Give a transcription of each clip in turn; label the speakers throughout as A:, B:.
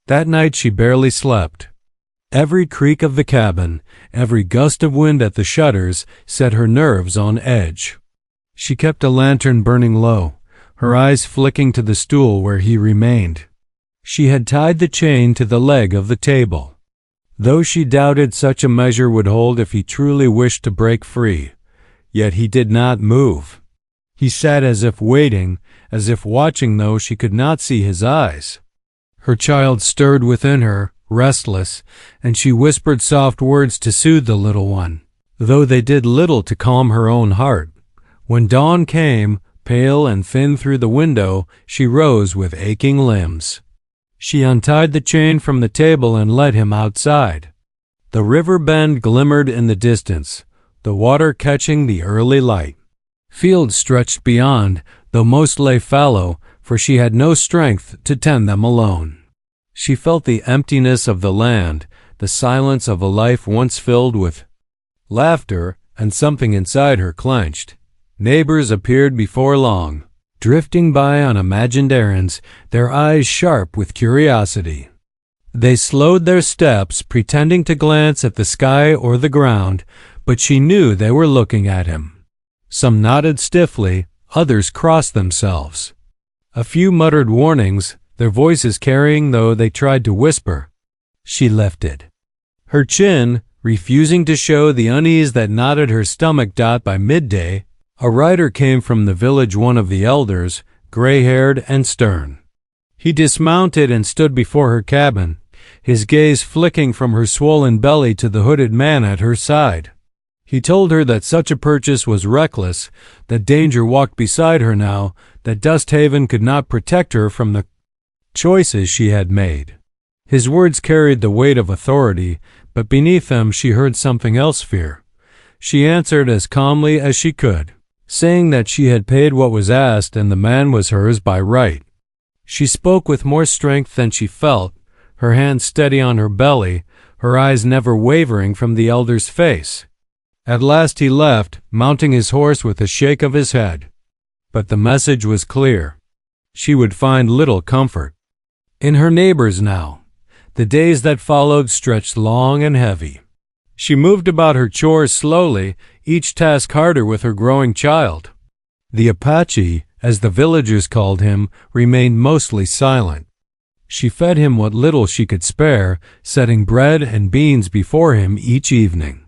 A: That night she barely slept. Every creak of the cabin, every gust of wind at the shutters set her nerves on edge. She kept a lantern burning low, her eyes flicking to the stool where he remained. She had tied the chain to the leg of the table. Though she doubted such a measure would hold if he truly wished to break free, yet he did not move. He sat as if waiting, as if watching, though she could not see his eyes. Her child stirred within her, restless, and she whispered soft words to soothe the little one, though they did little to calm her own heart. When dawn came, pale and thin through the window, she rose with aching limbs. She untied the chain from the table and led him outside. The river bend glimmered in the distance, the water catching the early light. Fields stretched beyond, though most lay fallow, for she had no strength to tend them alone. She felt the emptiness of the land, the silence of a life once filled with laughter, and something inside her clenched. Neighbors appeared before long, drifting by on imagined errands, their eyes sharp with curiosity. They slowed their steps, pretending to glance at the sky or the ground, but she knew they were looking at him. Some nodded stiffly, others crossed themselves. A few muttered warnings, their voices carrying though they tried to whisper. She lifted her chin, refusing to show the unease that knotted her stomach. By midday, a rider came from the village, one of the elders, gray-haired and stern. He dismounted and stood before her cabin, his gaze flicking from her swollen belly to the hooded man at her side. He told her that such a purchase was reckless, that danger walked beside her now, that Dusthaven could not protect her from the choices she had made. His words carried the weight of authority, but beneath them she heard something else: fear. She answered as calmly as she could, saying that she had paid what was asked and the man was hers by right. She spoke with more strength than she felt, her hand steady on her belly, her eyes never wavering from the elder's face. At last he left, mounting his horse with a shake of his head. But the message was clear. She would find little comfort in her neighbors now. The days that followed stretched long and heavy. She moved about her chores slowly, each task harder with her growing child. The Apache, as the villagers called him, remained mostly silent. She fed him what little she could spare, setting bread and beans before him each evening.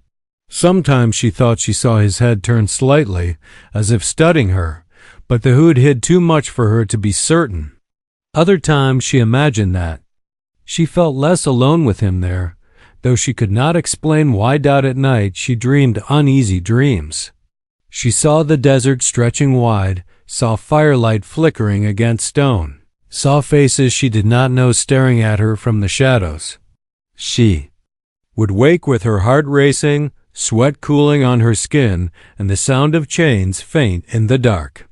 A: Sometimes she thought she saw his head turn slightly, as if studying her, but the hood hid too much for her to be certain. Other times she imagined that. She felt less alone with him there, though she could not explain why. At night she dreamed uneasy dreams. She saw the desert stretching wide, saw firelight flickering against stone, saw faces she did not know staring at her from the shadows. She would wake with her heart racing, sweat cooling on her skin, and the sound of chains faint in the dark.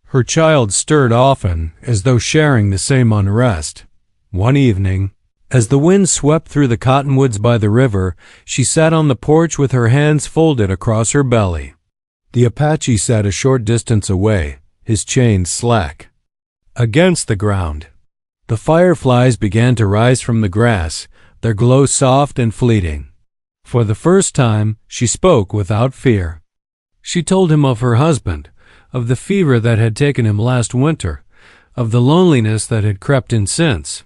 A: Her child stirred often, as though sharing the same unrest. One evening, as the wind swept through the cottonwoods by the river, she sat on the porch with her hands folded across her belly. The Apache sat a short distance away, his chain slack against the ground. The fireflies began to rise from the grass, their glow soft and fleeting. For the first time, she spoke without fear. She told him of her husband, of the fever that had taken him last winter, of the loneliness that had crept in since.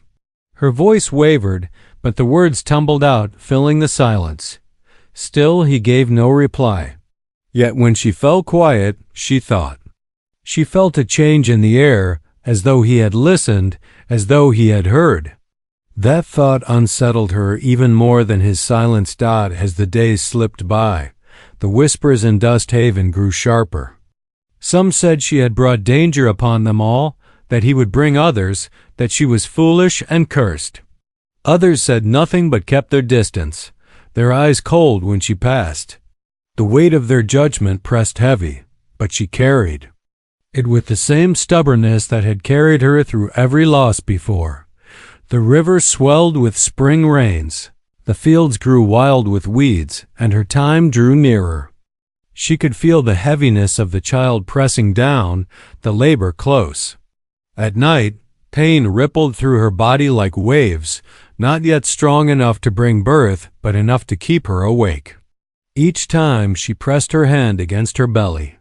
A: Her voice wavered, but the words tumbled out, filling the silence. Still he gave no reply. Yet when she fell quiet, she thought. She felt a change in the air, as though he had listened, as though he had heard. That thought unsettled her even more than his silence. As the days slipped by, the whispers in Dusthaven grew sharper. Some said she had brought danger upon them all, that he would bring others, that she was foolish and cursed. Others said nothing but kept their distance, their eyes cold when she passed. The weight of their judgment pressed heavy, but she carried it with the same stubbornness that had carried her through every loss before. The river swelled with spring rains, the fields grew wild with weeds, and her time drew nearer. She could feel the heaviness of the child pressing down, the labor close. At night, pain rippled through her body like waves, not yet strong enough to bring birth, but enough to keep her awake. Each time she pressed her hand against her belly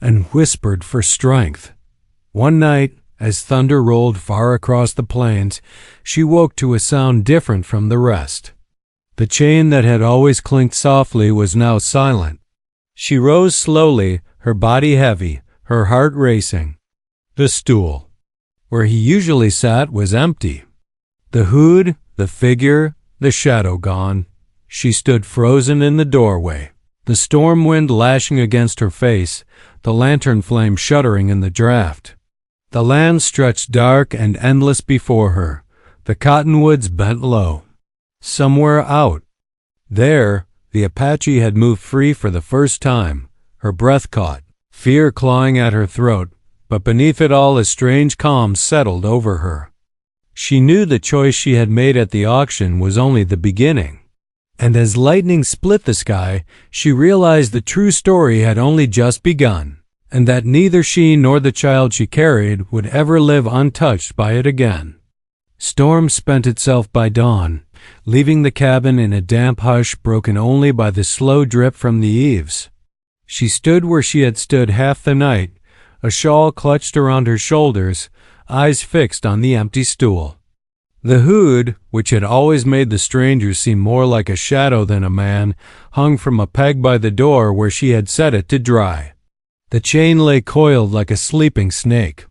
A: and whispered for strength. One night, as thunder rolled far across the plains, she woke to a sound different from the rest. The chain that had always clinked softly was now silent. She rose slowly, her body heavy, her heart racing. The stool, where he usually sat, was empty. The hood, the figure, the shadow gone. She stood frozen in the doorway, the storm wind lashing against her face, the lantern flame shuddering in the draught. The land stretched dark and endless before her. The cottonwoods bent low. Somewhere out there, the Apache had moved free for the first time, her breath caught, fear clawing at her throat, but beneath it all a strange calm settled over her. She knew the choice she had made at the auction was only the beginning. And as lightning split the sky, she realized the true story had only just begun, and that neither she nor the child she carried would ever live untouched by it again. Storm spent itself by dawn, leaving the cabin in a damp hush broken only by the slow drip from the eaves. She stood where she had stood half the night, a shawl clutched around her shoulders, eyes fixed on the empty stool. The hood, which had always made the stranger seem more like a shadow than a man, hung from a peg by the door where she had set it to dry. The chain lay coiled like a sleeping snake.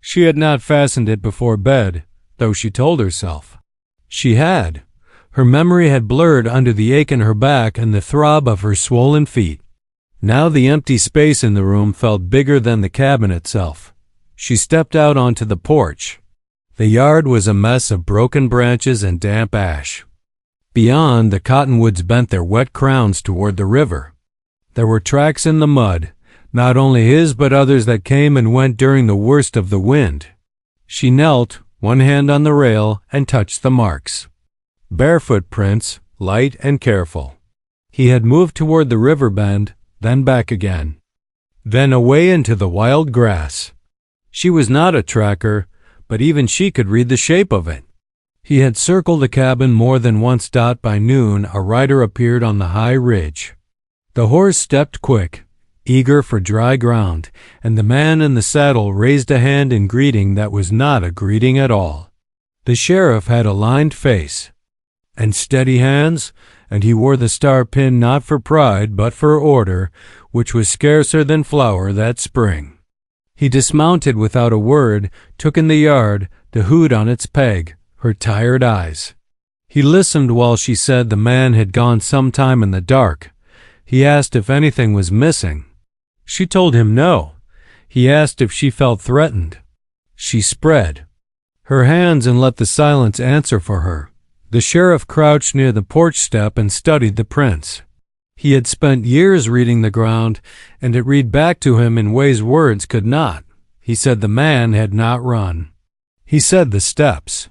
A: She had not fastened it before bed, though she told herself she had. Her memory had blurred under the ache in her back and the throb of her swollen feet. Now the empty space in the room felt bigger than the cabin itself. She stepped out onto the porch. The yard was a mess of broken branches and damp ash. Beyond, the cottonwoods bent their wet crowns toward the river. There were tracks in the mud, not only his but others that came and went during the worst of the wind. She knelt, one hand on the rail, and touched the marks. Barefoot prints, light and careful. He had moved toward the river bend, then back again, then away into the wild grass. She was not a tracker, but even she could read the shape of it. He had circled the cabin more than once. By noon, a rider appeared on the high ridge. The horse stepped quick, eager for dry ground, and the man in the saddle raised a hand in greeting that was not a greeting at all. The sheriff had a lined face and steady hands, and he wore the star pin not for pride but for order, which was scarcer than flour that spring. He dismounted without a word, took in the yard, the hood on its peg, her tired eyes. He listened while she said the man had gone some time in the dark. He asked if anything was missing. She told him no. He asked if she felt threatened. She spread her hands and let the silence answer for her. The sheriff crouched near the porch step and studied the prints. He had spent years reading the ground, and it read back to him in ways words could not. He said the man had not run. He said the steps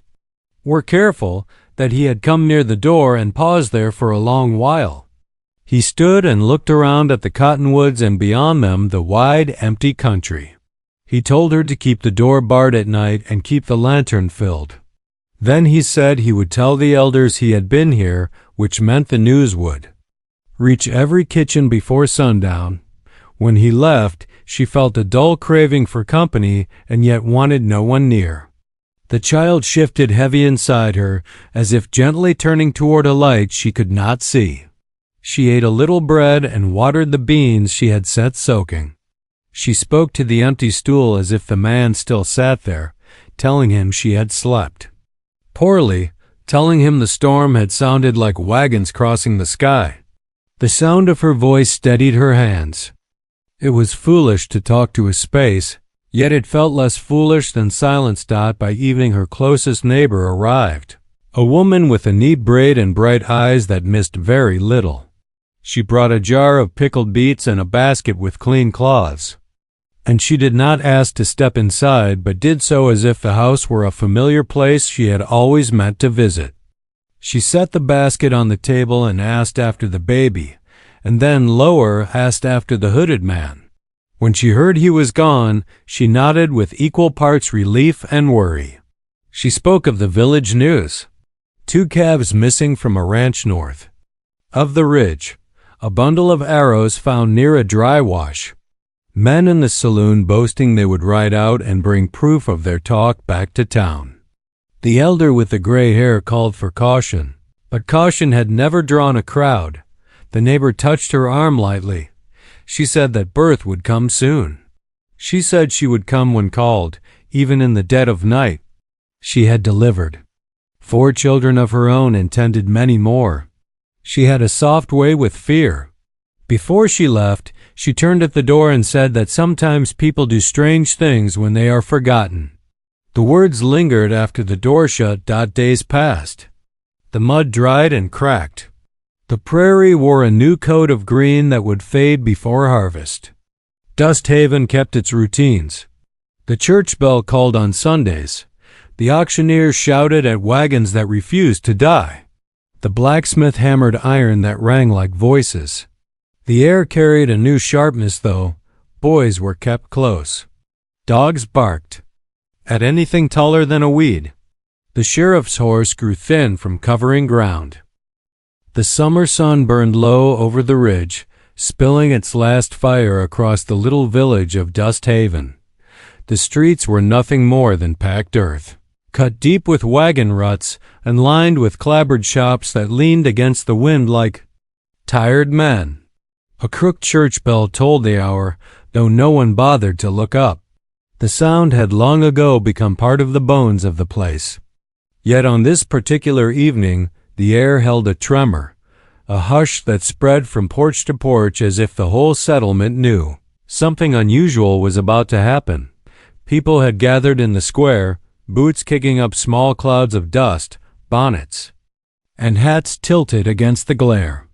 A: were careful, that he had come near the door and paused there for a long while. He stood and looked around at the cottonwoods and beyond them the wide, empty country. He told her to keep the door barred at night and keep the lantern filled. Then he said he would tell the elders he had been here, which meant the news would reach every kitchen before sundown. When he left, she felt a dull craving for company and yet wanted no one near. The child shifted heavy inside her, as if gently turning toward a light she could not see. She ate a little bread and watered the beans she had set soaking. She spoke to the empty stool as if the man still sat there, telling him she had slept poorly, telling him the storm had sounded like wagons crossing the sky. The sound of her voice steadied her hands. It was foolish to talk to a space, yet it felt less foolish than silence. By evening her closest neighbor arrived, a woman with a neat braid and bright eyes that missed very little. She brought a jar of pickled beets and a basket with clean cloths. And she did not ask to step inside, but did so as if the house were a familiar place she had always meant to visit. She set the basket on the table and asked after the baby, and then, lower, asked after the hooded man. When she heard he was gone, she nodded with equal parts relief and worry. She spoke of the village news. 2 calves missing from a ranch north of the ridge, a bundle of arrows found near a dry wash, men in the saloon boasting they would ride out and bring proof of their talk back to town. The elder with the gray hair called for caution, but caution had never drawn a crowd. The neighbor touched her arm lightly. She said that birth would come soon. She said she would come when called, even in the dead of night. She had delivered 4 children of her own and tended many more. She had a soft way with fear. Before she left, she turned at the door and said that sometimes people do strange things when they are forgotten. The words lingered after the door shut. Days passed. The mud dried and cracked. The prairie wore a new coat of green that would fade before harvest. Dust Haven kept its routines. The church bell called on Sundays. The auctioneer shouted at wagons that refused to die. The blacksmith hammered iron that rang like voices. The air carried a new sharpness, though. Boys were kept close. Dogs barked at anything taller than a weed. The sheriff's horse grew thin from covering ground. The summer sun burned low over the ridge, spilling its last fire across the little village of Dust Haven. The streets were nothing more than packed earth, cut deep with wagon ruts and lined with clapboard shops that leaned against the wind like tired men. A crooked church bell tolled the hour, though no one bothered to look up. The sound had long ago become part of the bones of the place. Yet on this particular evening, the air held a tremor, a hush that spread from porch to porch as if the whole settlement knew something unusual was about to happen. People had gathered in the square, boots kicking up small clouds of dust, bonnets and hats tilted against the glare.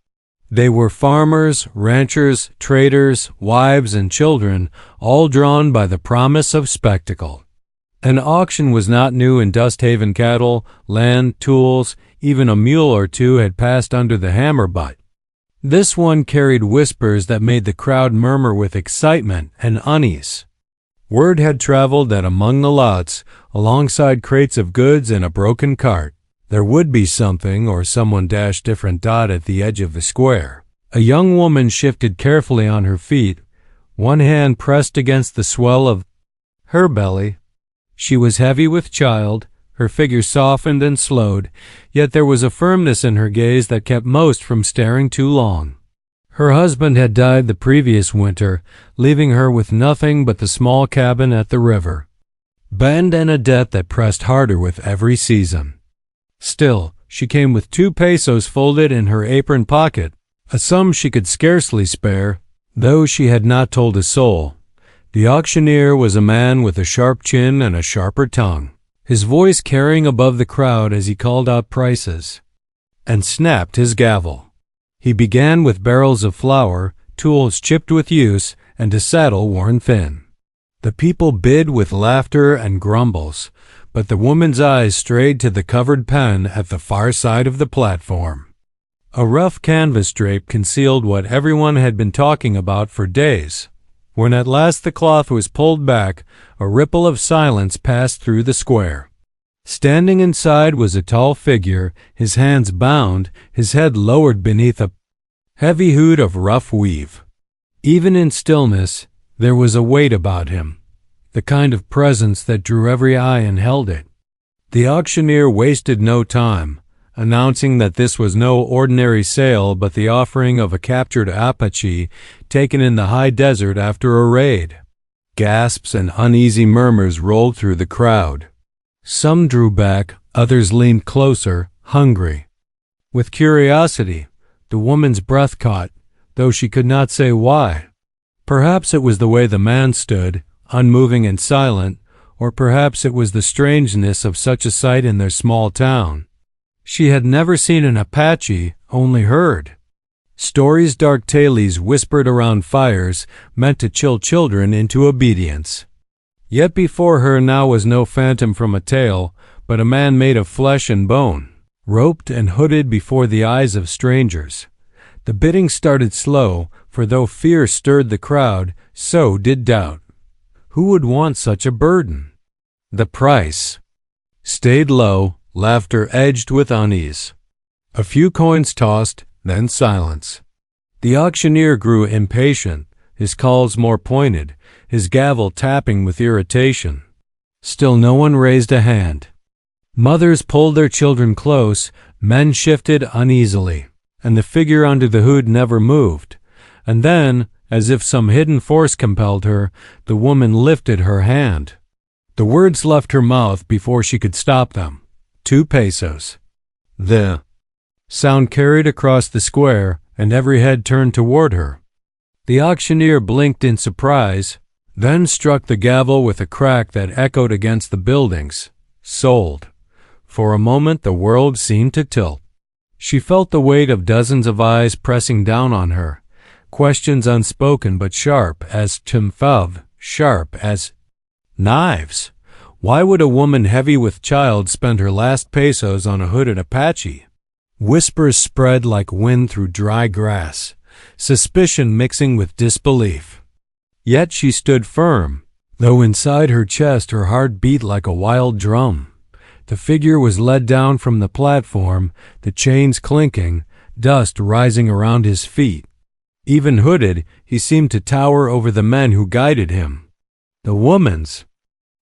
A: They were farmers, ranchers, traders, wives, and children, all drawn by the promise of spectacle. An auction was not new in Dust Haven. Cattle, land, tools, even a mule or two had passed under the hammer butt. This one carried whispers that made the crowd murmur with excitement and unease. Word had traveled that among the lots, alongside crates of goods and a broken cart, there would be something or someone -. At the edge of the square. A young woman shifted carefully on her feet, one hand pressed against the swell of her belly. She was heavy with child, her figure softened and slowed, yet there was a firmness in her gaze that kept most from staring too long. Her husband had died the previous winter, leaving her with nothing but the small cabin at the river, bend and a debt that pressed harder with every season. Still, she came with 2 pesos folded in her apron pocket, a sum she could scarcely spare, though she had not told a soul. The auctioneer was a man with a sharp chin and a sharper tongue, his voice carrying above the crowd as he called out prices and snapped his gavel. He began with barrels of flour, tools chipped with use, and a saddle worn thin. The people bid with laughter and grumbles, but the woman's eyes strayed to the covered pen at the far side of the platform. A rough canvas drape concealed what everyone had been talking about for days. When at last the cloth was pulled back, a ripple of silence passed through the square. Standing inside was a tall figure, his hands bound, his head lowered beneath a heavy hood of rough weave. Even in stillness, there was a weight about him, the kind of presence that drew every eye and held it. The auctioneer wasted no time, announcing that this was no ordinary sale but the offering of a captured Apache taken in the high desert after a raid. Gasps and uneasy murmurs rolled through the crowd. Some drew back, others leaned closer, hungry. With curiosity, the woman's breath caught, though she could not say why. Perhaps it was the way the man stood, unmoving and silent, or perhaps it was the strangeness of such a sight in their small town. She had never seen an Apache, only heard stories dark tales whispered around fires, meant to chill children into obedience. Yet before her now was no phantom from a tale, but a man made of flesh and bone, roped and hooded before the eyes of strangers. The bidding started slow, for though fear stirred the crowd, so did doubt. Who would want such a burden? The price stayed low, laughter edged with unease. A few coins tossed, then silence. The auctioneer grew impatient, his calls more pointed, his gavel tapping with irritation. Still no one raised a hand. Mothers pulled their children close, men shifted uneasily, and the figure under the hood never moved. And then, as if some hidden force compelled her, the woman lifted her hand. The words left her mouth before she could stop them. 2 pesos. The sound carried across the square, and every head turned toward her. The auctioneer blinked in surprise, then struck the gavel with a crack that echoed against the buildings. Sold. For a moment the world seemed to tilt. She felt the weight of dozens of eyes pressing down on her, questions unspoken but sharp as timfav, sharp as knives. Why would a woman heavy with child spend her last pesos on a hooded Apache? Whispers spread like wind through dry grass, suspicion mixing with disbelief. Yet she stood firm, though inside her chest her heart beat like a wild drum. The figure was led down from the platform, the chains clinking, dust rising around his feet. Even hooded, he seemed to tower over the men who guided him. The woman's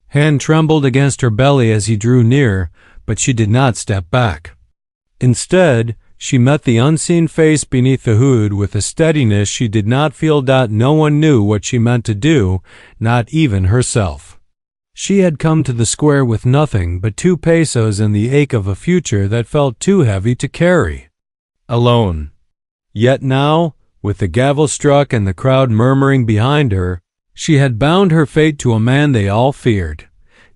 A: hand trembled against her belly as he drew near, but she did not step back. Instead, she met the unseen face beneath the hood with a steadiness she did not feel. No one knew what she meant to do, not even herself. She had come to the square with nothing but 2 pesos and the ache of a future that felt too heavy to carry. Alone. Yet now, with the gavel struck and the crowd murmuring behind her, she had bound her fate to a man they all feared.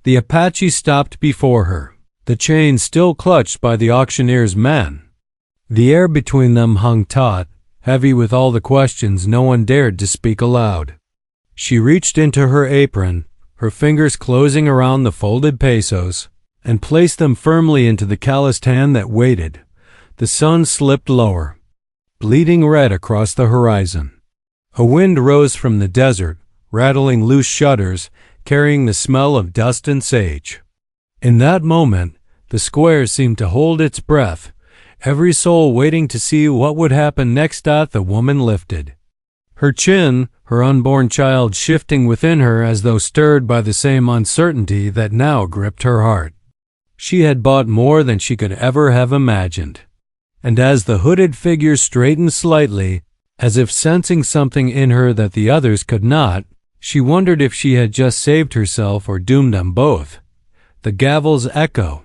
A: The Apache stopped before her, the chain still clutched by the auctioneer's men. The air between them hung taut, heavy with all the questions no one dared to speak aloud. She reached into her apron, her fingers closing around the folded pesos, and placed them firmly into the calloused hand that waited. The sun slipped lower, bleeding red across the horizon. A wind rose from the desert, rattling loose shutters, carrying the smell of dust and sage. In that moment, the square seemed to hold its breath, every soul waiting to see what would happen next. The woman lifted her chin, her unborn child shifting within her as though stirred by the same uncertainty that now gripped her heart. She had bought more than she could ever have imagined. And as the hooded figure straightened slightly, as if sensing something in her that the others could not, she wondered if she had just saved herself or doomed them both. The gavel's echo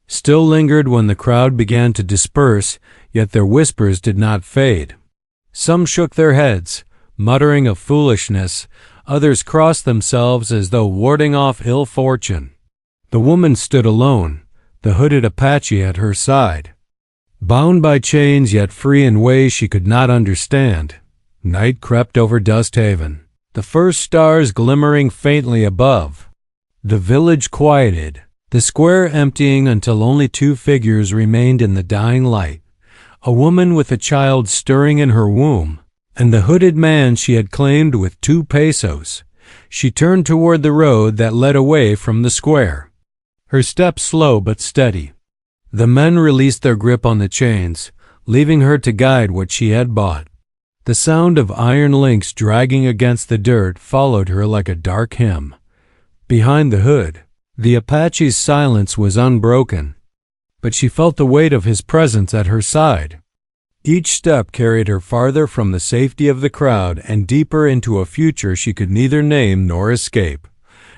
A: still lingered when the crowd began to disperse, yet their whispers did not fade. Some shook their heads, muttering of foolishness, others crossed themselves as though warding off ill fortune. The woman stood alone, the hooded Apache at her side. Bound by chains yet free in ways she could not understand, night crept over Dust Haven, the first stars glimmering faintly above. The village quieted, the square emptying until only 2 figures remained in the dying light, a woman with a child stirring in her womb, and the hooded man she had claimed with 2 pesos. She turned toward the road that led away from the square, her step slow but steady. The men released their grip on the chains, leaving her to guide what she had bought. The sound of iron links dragging against the dirt followed her like a dark hymn. Behind the hood, the Apache's silence was unbroken, but she felt the weight of his presence at her side. Each step carried her farther from the safety of the crowd and deeper into a future she could neither name nor escape.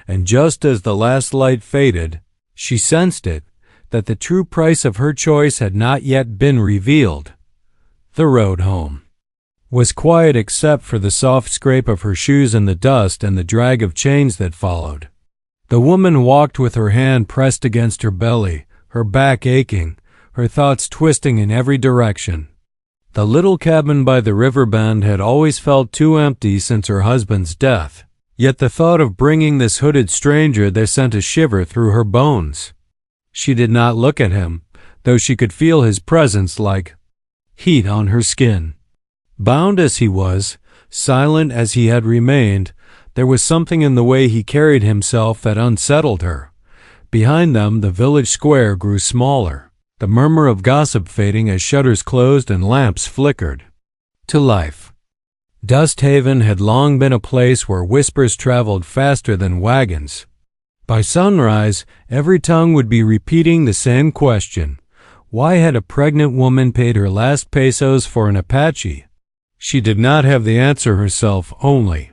A: And just as the last light faded, she sensed it, that the true price of her choice had not yet been revealed. The road home was quiet except for the soft scrape of her shoes in the dust and the drag of chains that followed. The woman walked with her hand pressed against her belly, her back aching, her thoughts twisting in every direction. The little cabin by the river bend had always felt too empty since her husband's death, yet the thought of bringing this hooded stranger there sent a shiver through her bones. She did not look at him, though she could feel his presence like heat on her skin. Bound as he was, silent as he had remained, there was something in the way he carried himself that unsettled her. Behind them, the village square grew smaller, the murmur of gossip fading as shutters closed and lamps flickered. To life. Dust Haven had long been a place where whispers traveled faster than wagons. By sunrise, every tongue would be repeating the same question. Why had a pregnant woman paid her last pesos for an Apache? She did not have the answer herself only.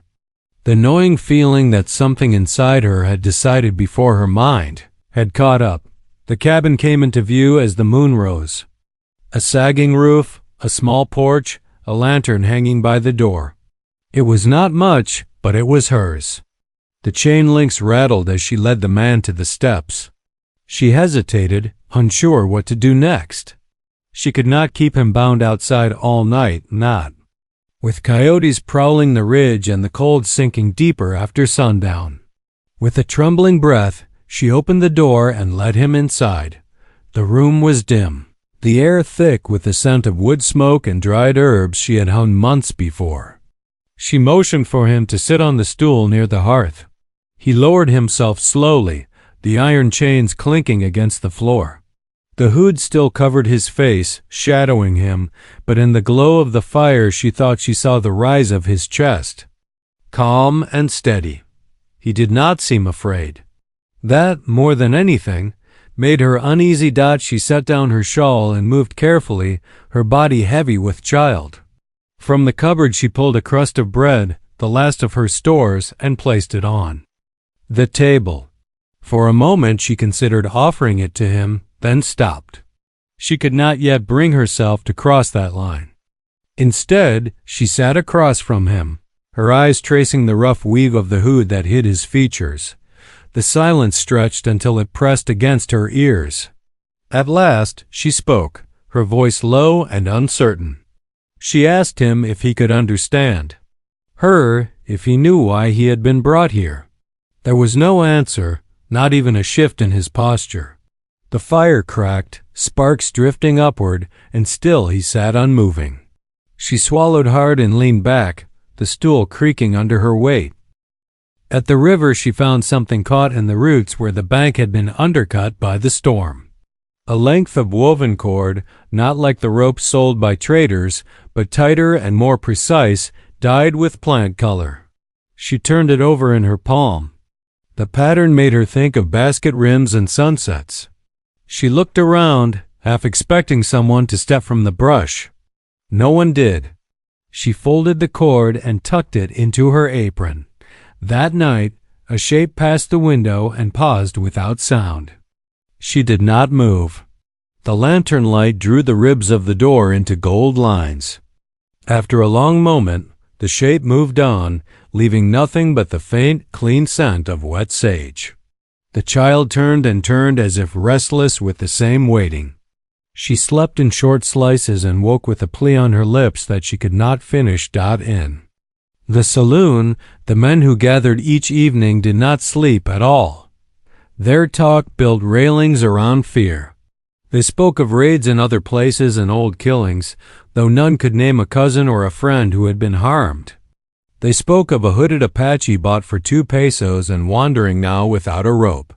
A: The gnawing feeling that something inside her had decided before her mind had caught up. The cabin came into view as the moon rose. A sagging roof, a small porch, a lantern hanging by the door. It was not much, but it was hers. The chain links rattled as she led the man to the steps. She hesitated, unsure what to do next. She could not keep him bound outside all night, not with coyotes prowling the ridge and the cold sinking deeper after sundown. With a trembling breath, she opened the door and led him inside. The room was dim, the air thick with the scent of wood smoke and dried herbs she had hung months before. She motioned for him to sit on the stool near the hearth. He lowered himself slowly, the iron chains clinking against the floor. The hood still covered his face, shadowing him, but in the glow of the fire she thought she saw the rise of his chest. Calm and steady. He did not seem afraid. That, more than anything, made her uneasy. She set down her shawl and moved carefully, her body heavy with child. From the cupboard she pulled a crust of bread, the last of her stores, and placed it on the table. For a moment she considered offering it to him, then stopped. She could not yet bring herself to cross that line. Instead, she sat across from him, her eyes tracing the rough weave of the hood that hid his features. The silence stretched until it pressed against her ears. At last, she spoke, her voice low and uncertain. She asked him if he could understand. Her, if he knew why he had been brought here. There was no answer, not even a shift in his posture. The fire cracked, sparks drifting upward, and still he sat unmoving. She swallowed hard and leaned back, the stool creaking under her weight. At the river she found something caught in the roots where the bank had been undercut by the storm. A length of woven cord, not like the ropes sold by traders, but tighter and more precise, dyed with plant color. She turned it over in her palm. The pattern made her think of basket rims and sunsets. She looked around, half expecting someone to step from the brush. No one did. She folded the cord and tucked it into her apron. That night, a shape passed the window and paused without sound. She did not move. The lantern light drew the ribs of the door into gold lines. After a long moment, the shape moved on, leaving nothing but the faint, clean scent of wet sage. The child turned and turned as if restless with the same waiting. She slept in short slices and woke with a plea on her lips that she could not finish. In the saloon, the men who gathered each evening did not sleep at all. Their talk built railings around fear. They spoke of raids in other places and old killings, though none could name a cousin or a friend who had been harmed. They spoke of a hooded Apache bought for 2 pesos and wandering now without a rope.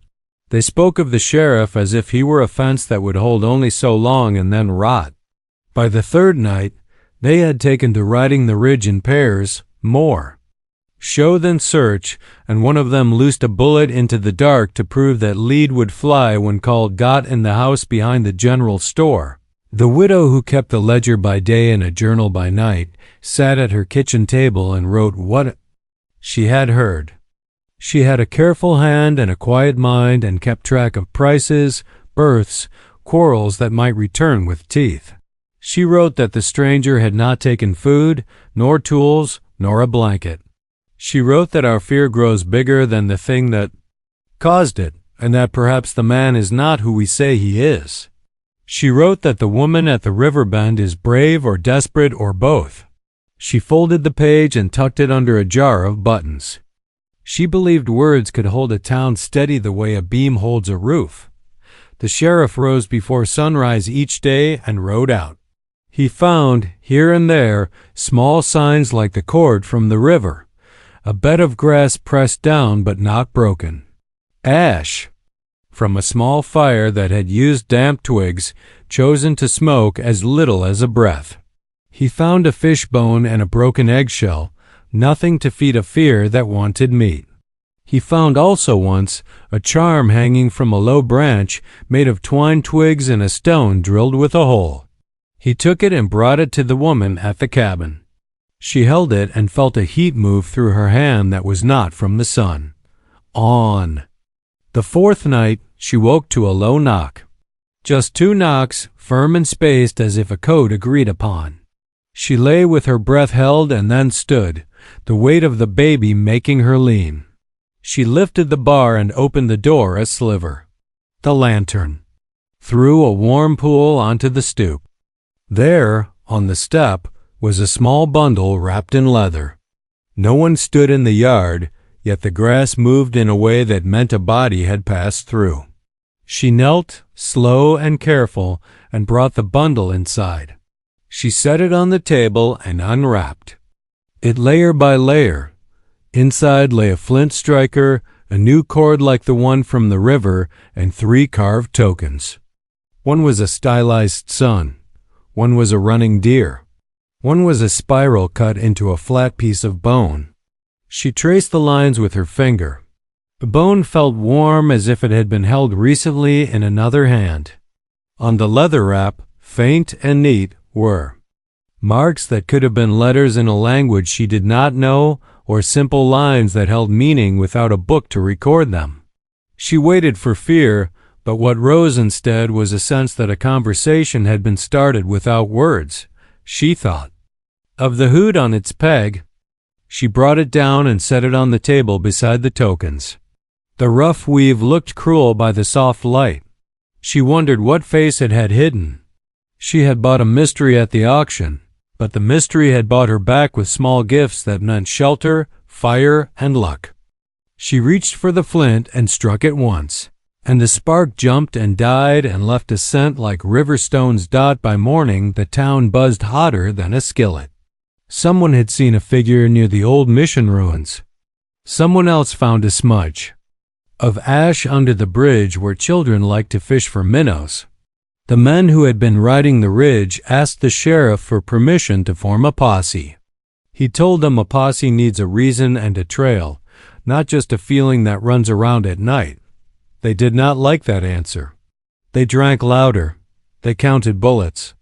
A: They spoke of the sheriff as if he were a fence that would hold only so long and then rot. By the third night, they had taken to riding the ridge in pairs, more show than search, and one of them loosed a bullet into the dark to prove that lead would fly when called. Got in the house behind the general store. The widow who kept the ledger by day and a journal by night sat at her kitchen table and wrote what she had heard. She had a careful hand and a quiet mind and kept track of prices, births, quarrels that might return with teeth. She wrote that the stranger had not taken food, nor tools, nor a blanket. She wrote that our fear grows bigger than the thing that caused it, and that perhaps the man is not who we say he is. She wrote that the woman at the river bend is brave or desperate or both. She folded the page and tucked it under a jar of buttons. She believed words could hold a town steady the way a beam holds a roof. The sheriff rose before sunrise each day and rode out. He found, here and there, small signs like the cord from the river, a bed of grass pressed down but not broken. Ash. from a small fire that had used damp twigs chosen to smoke as little as a breath. He found a fish bone and a broken eggshell, nothing to feed a fear that wanted meat. He found also once a charm hanging from a low branch made of twine twigs and a stone drilled with a hole. He took it and brought it to the woman at the cabin. She held it and felt a heat move through her hand that was not from the sun. On. The fourth night, she woke to a low knock. Just 2 knocks, firm and spaced as if a code agreed upon. She lay with her breath held and then stood, the weight of the baby making her lean. She lifted the bar and opened the door a sliver. The lantern. Threw a warm pool onto the stoop. There, on the step, was a small bundle wrapped in leather. No one stood in the yard, yet the grass moved in a way that meant a body had passed through. She knelt, slow and careful, and brought the bundle inside. She set it on the table and unwrapped it layer by layer. Inside lay a flint striker, a new cord like the one from the river, and 3 carved tokens. One was a stylized sun. One was a running deer. One was a spiral cut into a flat piece of bone. She traced the lines with her finger. The bone felt warm as if it had been held recently in another hand. On the leather wrap, faint and neat, were marks that could have been letters in a language she did not know or simple lines that held meaning without a book to record them. She waited for fear, but what rose instead was a sense that a conversation had been started without words. She thought of the hood on its peg. She brought it down and set it on the table beside the tokens. The rough weave looked cruel by the soft light. She wondered what face it had hidden. She had bought a mystery at the auction, but the mystery had bought her back with small gifts that meant shelter, fire, and luck. She reached for the flint and struck it once, and the spark jumped and died and left a scent like river stones dot by morning. The town buzzed hotter than a skillet. Someone had seen a figure near the old mission ruins. Someone else found a smudge of ash under the bridge where children liked to fish for minnows. The men who had been riding the ridge asked the sheriff for permission to form a posse. He told them a posse needs a reason and a trail, not just a feeling that runs around at night. They did not like that answer. They drank louder. They counted bullets.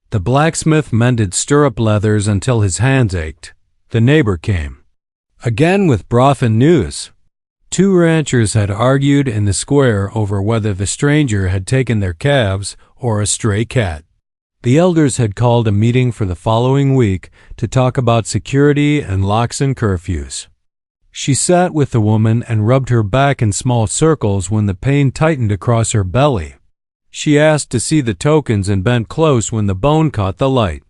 A: The blacksmith mended stirrup leathers until his hands ached. The neighbor came, again with broth and news. 2 ranchers had argued in the square over whether the stranger had taken their calves or a stray cat. The elders had called a meeting for the following week to talk about security and locks and curfews. She sat with the woman and rubbed her back in small circles when the pain tightened across her belly. She asked to see the tokens and bent close when the bone caught the light.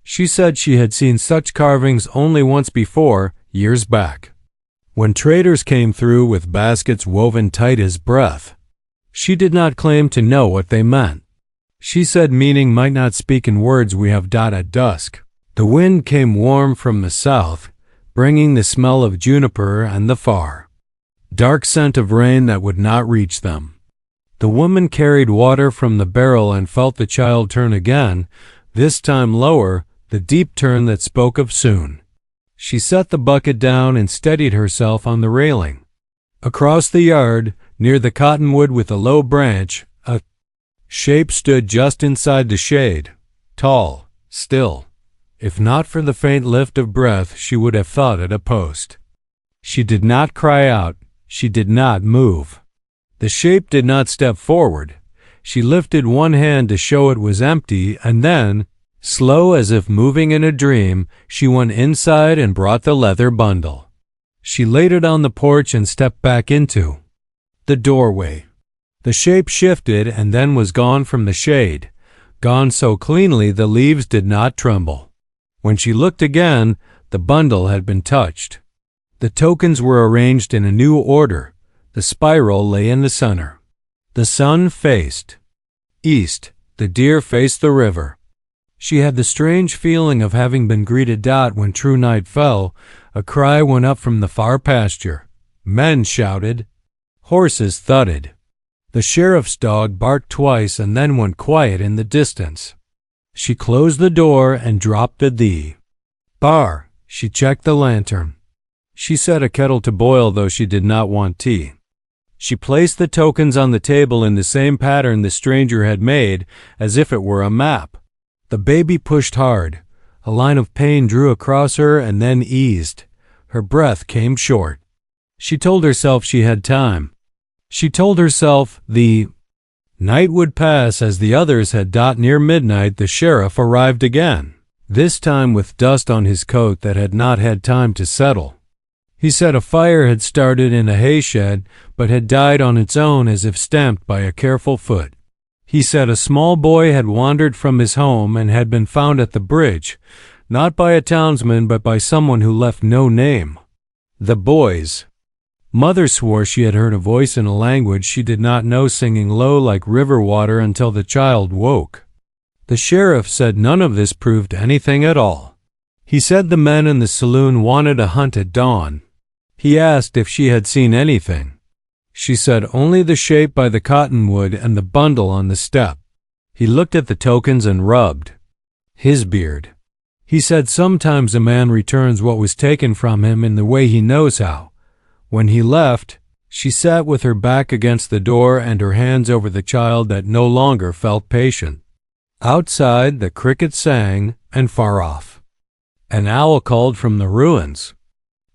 A: She said she had seen such carvings only once before, years back, when traders came through with baskets woven tight as breath. She did not claim to know what they meant. She said meaning might not speak in words we have at dusk. The wind came warm from the south, bringing the smell of juniper and the far, dark scent of rain that would not reach them. The woman carried water from the barrel and felt the child turn again, this time lower, the deep turn that spoke of soon. She set the bucket down and steadied herself on the railing. Across the yard, near the cottonwood with a low branch, a shape stood just inside the shade, tall, still. If not for the faint lift of breath, she would have thought it a post. She did not cry out. She did not move. The shape did not step forward. She lifted one hand to show it was empty, and then, slow as if moving in a dream, she went inside and brought the leather bundle. She laid it on the porch and stepped back into the doorway. The shape shifted and then was gone from the shade, gone so cleanly the leaves did not tremble. When she looked again, the bundle had been touched. The tokens were arranged in a new order. The spiral lay in the center. The sun faced east. The deer faced the river. She had the strange feeling of having been greeted when true night fell. A cry went up from the far pasture. Men shouted. Horses thudded. The sheriff's dog barked twice and then went quiet in the distance. She closed the door and dropped the bar. She checked the lantern. She set a kettle to boil, though she did not want tea. She placed the tokens on the table in the same pattern the stranger had made, as if it were a map. The baby pushed hard. A line of pain drew across her and then eased. Her breath came short. She told herself she had time. She told herself the night would pass as the others had. Near midnight, the sheriff arrived again, this time with dust on his coat that had not had time to settle. He said a fire had started in a hayshed, but had died on its own as if stamped by a careful foot. He said a small boy had wandered from his home and had been found at the bridge, not by a townsman but by someone who left no name. The boy's mother swore she had heard a voice in a language she did not know singing low like river water until the child woke. The sheriff said none of this proved anything at all. He said the men in the saloon wanted a hunt at dawn. He asked if she had seen anything. She said only the shape by the cottonwood and the bundle on the step. He looked at the tokens and rubbed his beard. He said sometimes a man returns what was taken from him in the way he knows how. When he left, she sat with her back against the door and her hands over the child that no longer felt patient. Outside, the crickets sang, and far off, an owl called from the ruins.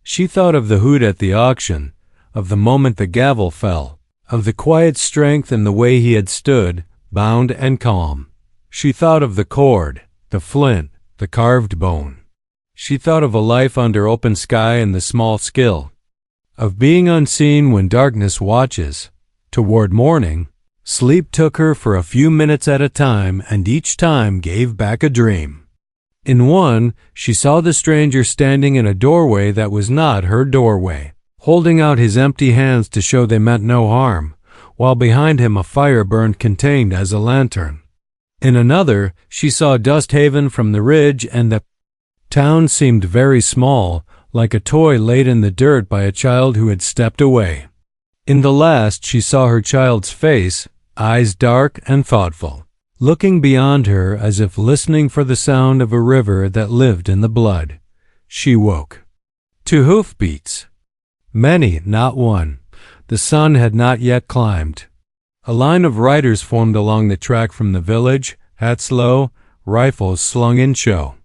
A: She thought of the hoot at the auction, of the moment the gavel fell, of the quiet strength in the way he had stood, bound and calm. She thought of the cord, the flint, the carved bone. She thought of a life under open sky and the small skill of being unseen when darkness watches. Toward morning, sleep took her for a few minutes at a time, and each time gave back a dream. In one, she saw the stranger standing in a doorway that was not her doorway, holding out his empty hands to show they meant no harm, while behind him a fire burned contained as a lantern. In another, she saw Dusthaven from the ridge, and the town seemed very small, like a toy laid in the dirt by a child who had stepped away. In the last, she saw her child's face, eyes dark and thoughtful, looking beyond her as if listening for the sound of a river that lived in the blood. She woke to hoofbeats. Many, not one. The sun had not yet climbed. A line of riders formed along the track from the village, hats low, rifles slung in show.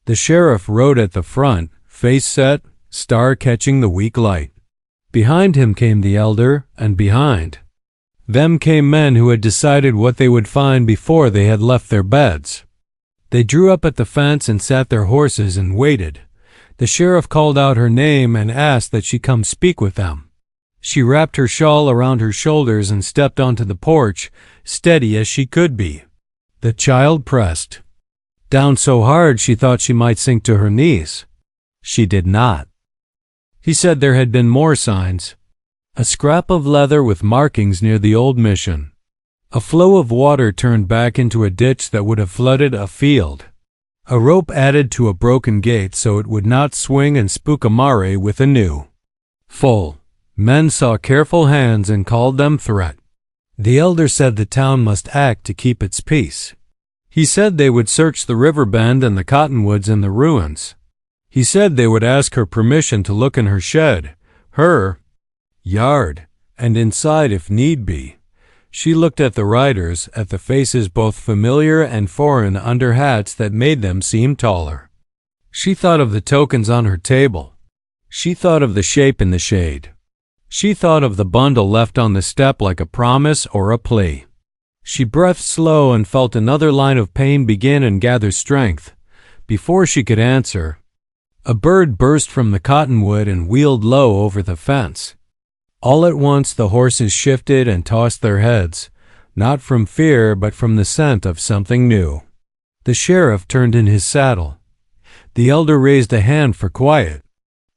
A: The sheriff rode at the front, face set, star catching the weak light. Behind him came the elder, and behind them came men who had decided what they would find before they had left their beds. They drew up at the fence and sat their horses and waited. The sheriff called out her name and asked that she come speak with them. She wrapped her shawl around her shoulders and stepped onto the porch, steady as she could be. The child pressed down so hard she thought she might sink to her knees. She did not. He said there had been more signs. A scrap of leather with markings near the old mission. A flow of water turned back into a ditch that would have flooded a field. A rope added to a broken gate so it would not swing and spook a mare with a new foal. Men saw careful hands and called them threat. The elder said the town must act to keep its peace. He said they would search the river bend and the cottonwoods and the ruins. He said they would ask her permission to look in her shed, her yard, and inside if need be. She looked at the riders, at the faces both familiar and foreign under hats that made them seem taller. She thought of the tokens on her table. She thought of the shape in the shade. She thought of the bundle left on the step like a promise or a plea. She breathed slow and felt another line of pain begin and gather strength. Before she could answer, a bird burst from the cottonwood and wheeled low over the fence. All at once the horses shifted and tossed their heads, not from fear but from the scent of something new. The sheriff turned in his saddle. The elder raised a hand for quiet.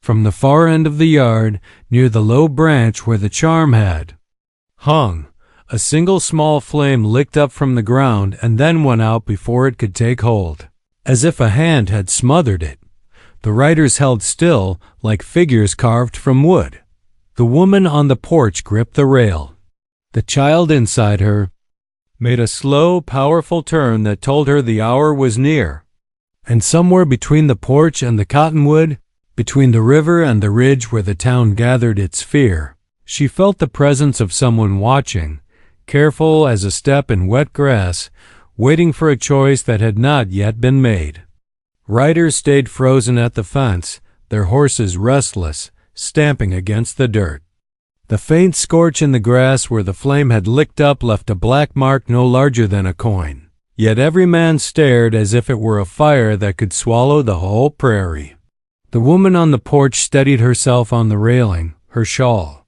A: From the far end of the yard, near the low branch where the charm had hung, a single small flame licked up from the ground and then went out before it could take hold, as if a hand had smothered it. The riders held still, like figures carved from wood. The woman on the porch gripped the rail. The child inside her made a slow, powerful turn that told her the hour was near. And somewhere between the porch and the cottonwood, between the river and the ridge where the town gathered its fear, she felt the presence of someone watching, careful as a step in wet grass, waiting for a choice that had not yet been made. Riders stayed frozen at the fence, their horses restless, stamping against the dirt. The faint scorch in the grass where the flame had licked up left a black mark no larger than a coin. Yet every man stared as if it were a fire that could swallow the whole prairie. The woman on the porch steadied herself on the railing, her shawl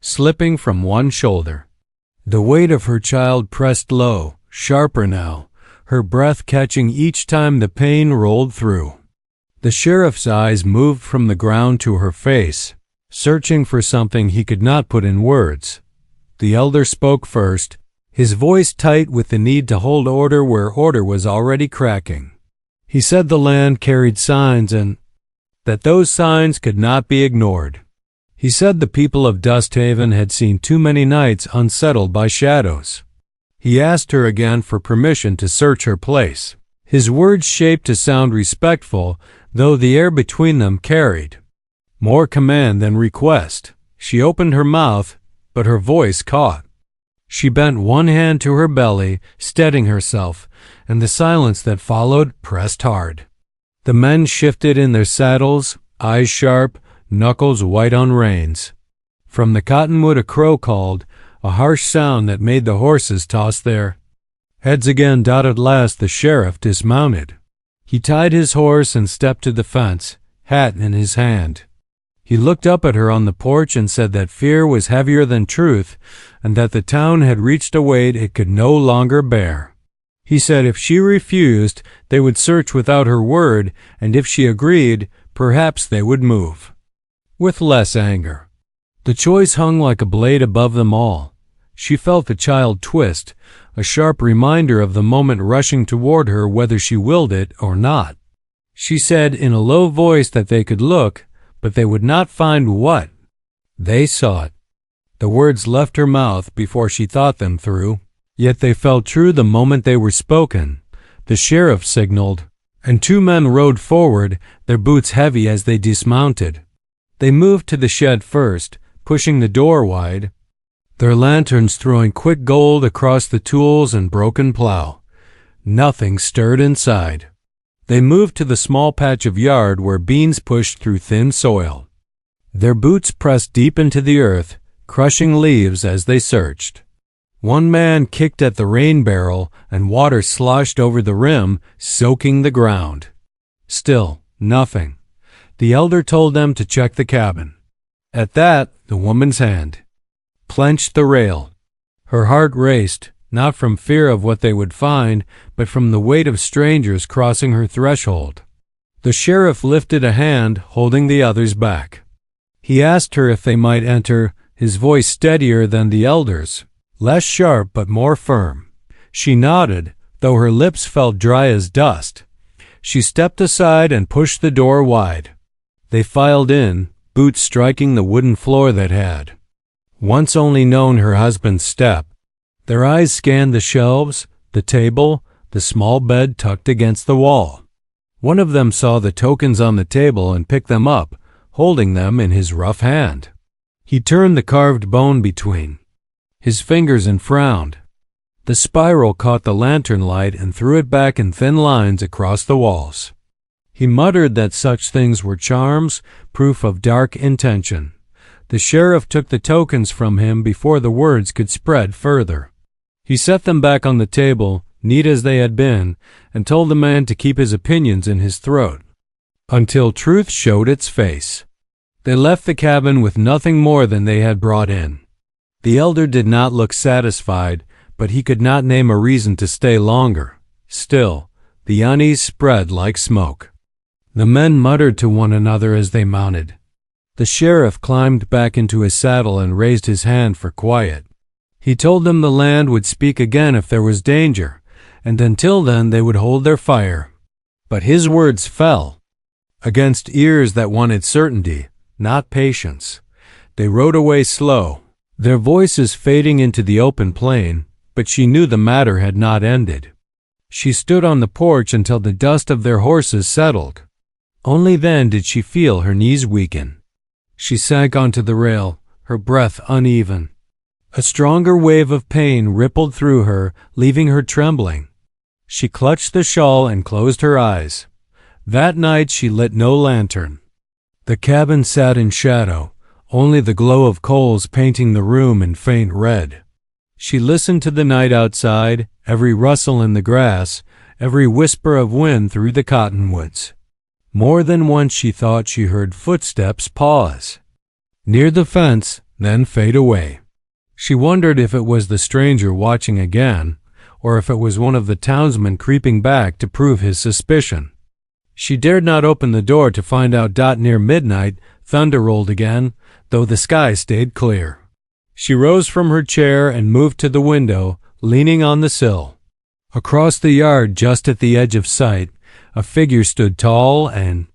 A: slipping from one shoulder. The weight of her child pressed low, sharper now, her breath catching each time the pain rolled through. The sheriff's eyes moved from the ground to her face, searching for something he could not put in words. The elder spoke first, his voice tight with the need to hold order where order was already cracking. He said the land carried signs and that those signs could not be ignored. He said the people of Dust Haven had seen too many nights unsettled by shadows. He asked her again for permission to search her place. His words shaped to sound respectful, though the air between them carried more command than request. She opened her mouth, but her voice caught. She bent one hand to her belly, steadying herself, and the silence that followed pressed hard. The men shifted in their saddles, eyes sharp, knuckles white on reins. From the cottonwood a crow called, a harsh sound that made the horses toss their heads again. At last the sheriff dismounted. He tied his horse and stepped to the fence, hat in his hand. He looked up at her on the porch and said that fear was heavier than truth, and that the town had reached a weight it could no longer bear. He said if she refused, they would search without her word, and if she agreed, perhaps they would move with less anger. The choice hung like a blade above them all. She felt the child twist, a sharp reminder of the moment rushing toward her whether she willed it or not. She said in a low voice that they could look, but they would not find what they sought. The words left her mouth before she thought them through, yet they felt true the moment they were spoken. The sheriff signaled, and two men rode forward, their boots heavy as they dismounted. They moved to the shed first, pushing the door wide, their lanterns throwing quick gold across the tools and broken plow. Nothing stirred inside. They moved to the small patch of yard where beans pushed through thin soil. Their boots pressed deep into the earth, crushing leaves as they searched. One man kicked at the rain barrel, and water sloshed over the rim, soaking the ground. Still, nothing. The elder told them to check the cabin. At that, the woman's hand clenched the rail. Her heart raced, not from fear of what they would find, but from the weight of strangers crossing her threshold. The sheriff lifted a hand, holding the others back. He asked her if they might enter, his voice steadier than the elder's, less sharp but more firm. She nodded, though her lips felt dry as dust. She stepped aside and pushed the door wide. They filed in, boots striking the wooden floor that had once only known her husband's step. Their eyes scanned the shelves, the table, the small bed tucked against the wall. One of them saw the tokens on the table and picked them up, holding them in his rough hand. He turned the carved bone between his fingers and frowned. The spiral caught the lantern light and threw it back in thin lines across the walls. He muttered that such things were charms, proof of dark intention. The sheriff took the tokens from him before the words could spread further. He set them back on the table, neat as they had been, and told the man to keep his opinions in his throat until truth showed its face. They left the cabin with nothing more than they had brought in. The elder did not look satisfied, but he could not name a reason to stay longer. Still, the unease spread like smoke. The men muttered to one another as they mounted. The sheriff climbed back into his saddle and raised his hand for quiet. He told them the land would speak again if there was danger, and until then they would hold their fire. But his words fell against ears that wanted certainty, not patience. They rode away slow, their voices fading into the open plain, but she knew the matter had not ended. She stood on the porch until the dust of their horses settled. Only then did she feel her knees weaken. She sank onto the rail, her breath uneven. A stronger wave of pain rippled through her, leaving her trembling. She clutched the shawl and closed her eyes. That night she lit no lantern. The cabin sat in shadow, only the glow of coals painting the room in faint red. She listened to the night outside, every rustle in the grass, every whisper of wind through the cottonwoods. More than once she thought she heard footsteps pause near the fence, then fade away. She wondered if it was the stranger watching again, or if it was one of the townsmen creeping back to prove his suspicion. She dared not open the door to find out. Near midnight, thunder rolled again, though the sky stayed clear. She rose from her chair and moved to the window, leaning on the sill. Across the yard, just at the edge of sight, a figure stood tall and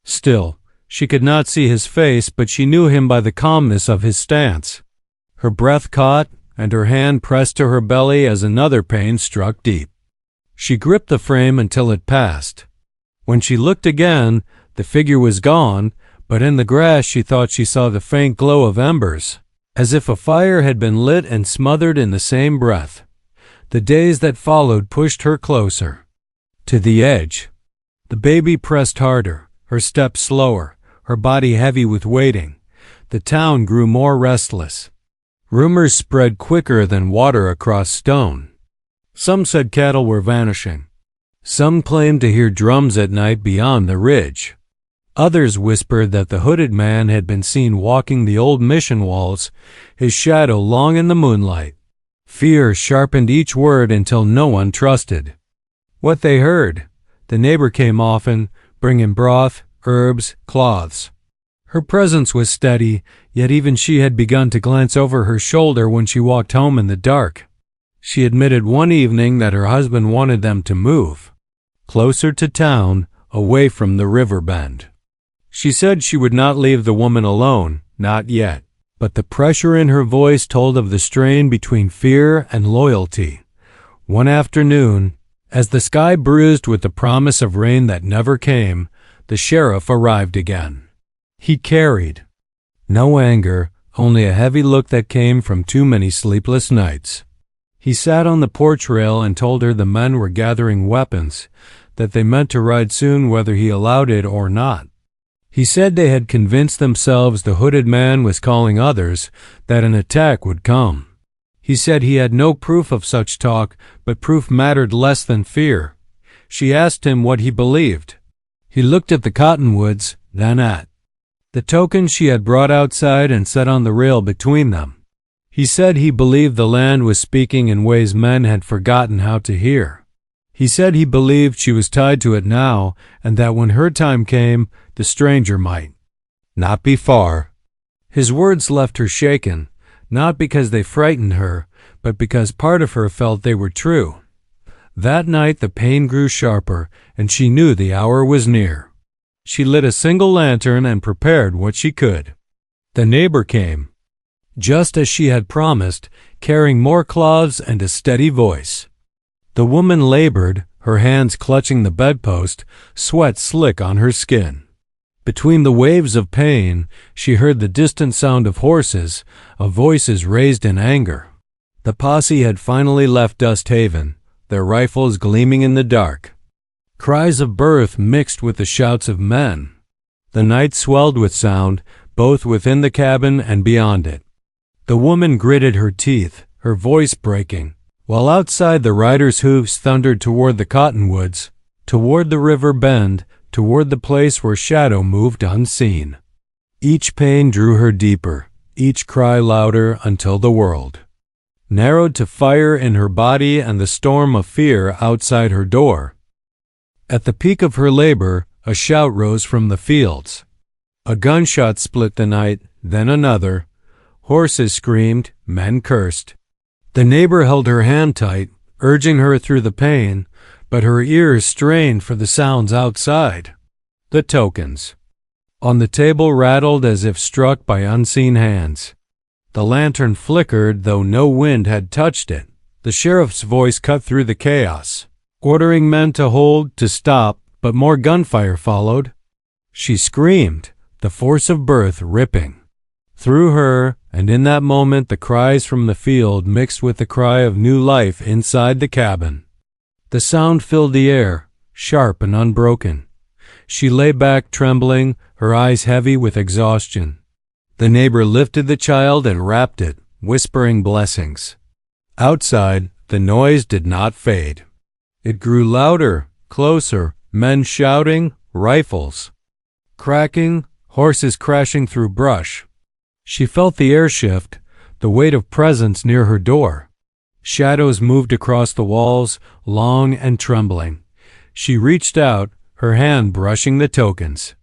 A: still. She could not see his face, but she knew him by the calmness of his stance. Her breath caught, and her hand pressed to her belly as another pain struck deep. She gripped the frame until it passed. When she looked again, the figure was gone, but in the grass she thought she saw the faint glow of embers, as if a fire had been lit and smothered in the same breath. The days that followed pushed her closer to the edge. The baby pressed harder, her steps slower, her body heavy with waiting. The town grew more restless. Rumors spread quicker than water across stone. Some said cattle were vanishing. Some claimed to hear drums at night beyond the ridge. Others whispered that the hooded man had been seen walking the old mission walls, his shadow long in the moonlight. Fear sharpened each word until no one trusted what they heard. The neighbor came often, bringing broth, herbs, cloths. Her presence was steady, yet even she had begun to glance over her shoulder when she walked home in the dark. She admitted one evening that her husband wanted them to move closer to town, away from the river bend. She said she would not leave the woman alone, not yet, but the pressure in her voice told of the strain between fear and loyalty. One afternoon, as the sky bruised with the promise of rain that never came, the sheriff arrived again. He carried no anger, only a heavy look that came from too many sleepless nights. He sat on the porch rail and told her the men were gathering weapons, that they meant to ride soon whether he allowed it or not. He said they had convinced themselves the hooded man was calling others, that an attack would come. He said he had no proof of such talk, but proof mattered less than fear. She asked him what he believed. He looked at the cottonwoods, then at the token she had brought outside and set on the rail between them. He said he believed the land was speaking in ways men had forgotten how to hear. He said he believed she was tied to it now, and that when her time came, the stranger might not be far. His words left her shaken, not because they frightened her, but because part of her felt they were true. That night the pain grew sharper, and she knew the hour was near. She lit a single lantern and prepared what she could. The neighbor came, just as she had promised, carrying more cloths and a steady voice. The woman labored, her hands clutching the bedpost, sweat slick on her skin. Between the waves of pain, she heard the distant sound of horses, of voices raised in anger. The posse had finally left Dust Haven, their rifles gleaming in the dark. Cries of birth mixed with the shouts of men. The night swelled with sound, both within the cabin and beyond it. The woman gritted her teeth, her voice breaking, while outside the riders' hoofs thundered toward the cottonwoods, toward the river bend, toward the place where shadow moved unseen. Each pain drew her deeper, each cry louder until the world narrowed to fire in her body and the storm of fear outside her door. At the peak of her labor, a shout rose from the fields. A gunshot split the night, then another. Horses screamed, men cursed. The neighbor held her hand tight, urging her through the pain, but her ears strained for the sounds outside. The tokens on the table rattled as if struck by unseen hands. The lantern flickered, though no wind had touched it. The sheriff's voice cut through the chaos, ordering men to hold, to stop, but more gunfire followed. She screamed, the force of birth ripping through her, and in that moment the cries from the field mixed with the cry of new life inside the cabin. The sound filled the air, sharp and unbroken. She lay back trembling, her eyes heavy with exhaustion. The neighbor lifted the child and wrapped it, whispering blessings. Outside, the noise did not fade. It grew louder, closer, men shouting, rifles cracking, horses crashing through brush. She felt the air shift, the weight of presence near her door. Shadows moved across the walls, long and trembling. She reached out, her hand brushing the tokens.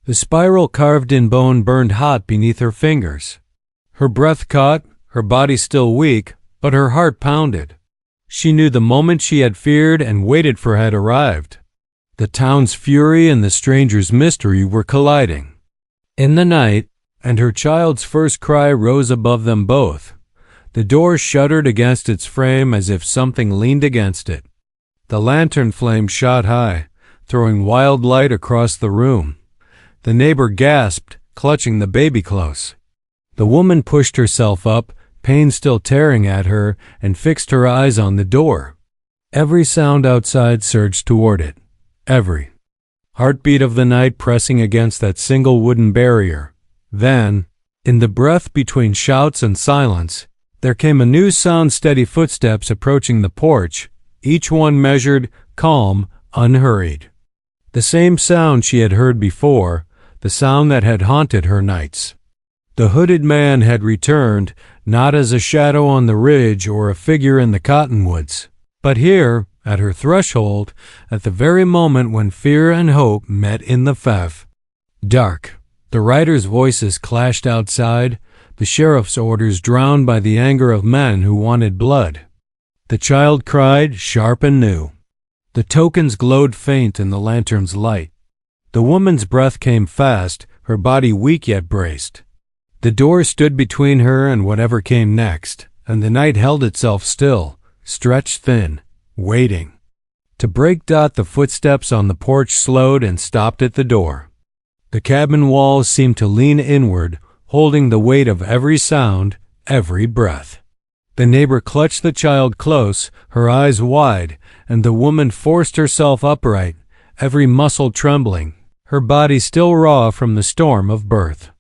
A: The spiral carved in bone burned hot beneath her fingers. Her breath caught, her body still weak, but her heart pounded. She knew the moment she had feared and waited for had arrived. The town's fury and the stranger's mystery were colliding. In the night, and her child's first cry rose above them both. The door shuddered against its frame as if something leaned against it. The lantern flame shot high, throwing wild light across the room. The neighbor gasped, clutching the baby close. The woman pushed herself up, pain still tearing at her, and fixed her eyes on the door. Every sound outside surged toward it. Every heartbeat of the night pressing against that single wooden barrier. Then, in the breath between shouts and silence, there came a new sound, steady footsteps approaching the porch, each one measured, calm, unhurried. The same sound she had heard before, the sound that had haunted her nights. The hooded man had returned, not as a shadow on the ridge or a figure in the cottonwoods, but here, at her threshold, at the very moment when fear and hope met in the fev. Dark. The riders' voices clashed outside, the sheriff's orders drowned by the anger of men who wanted blood. The child cried, sharp and new. The tokens glowed faint in the lantern's light. The woman's breath came fast, her body weak yet braced. The door stood between her and whatever came next, and the night held itself still, stretched thin, waiting. To break, the footsteps on the porch slowed and stopped at the door. The cabin walls seemed to lean inward, holding the weight of every sound, every breath. The neighbor clutched the child close, her eyes wide, and the woman forced herself upright, every muscle trembling, her body still raw from the storm of birth.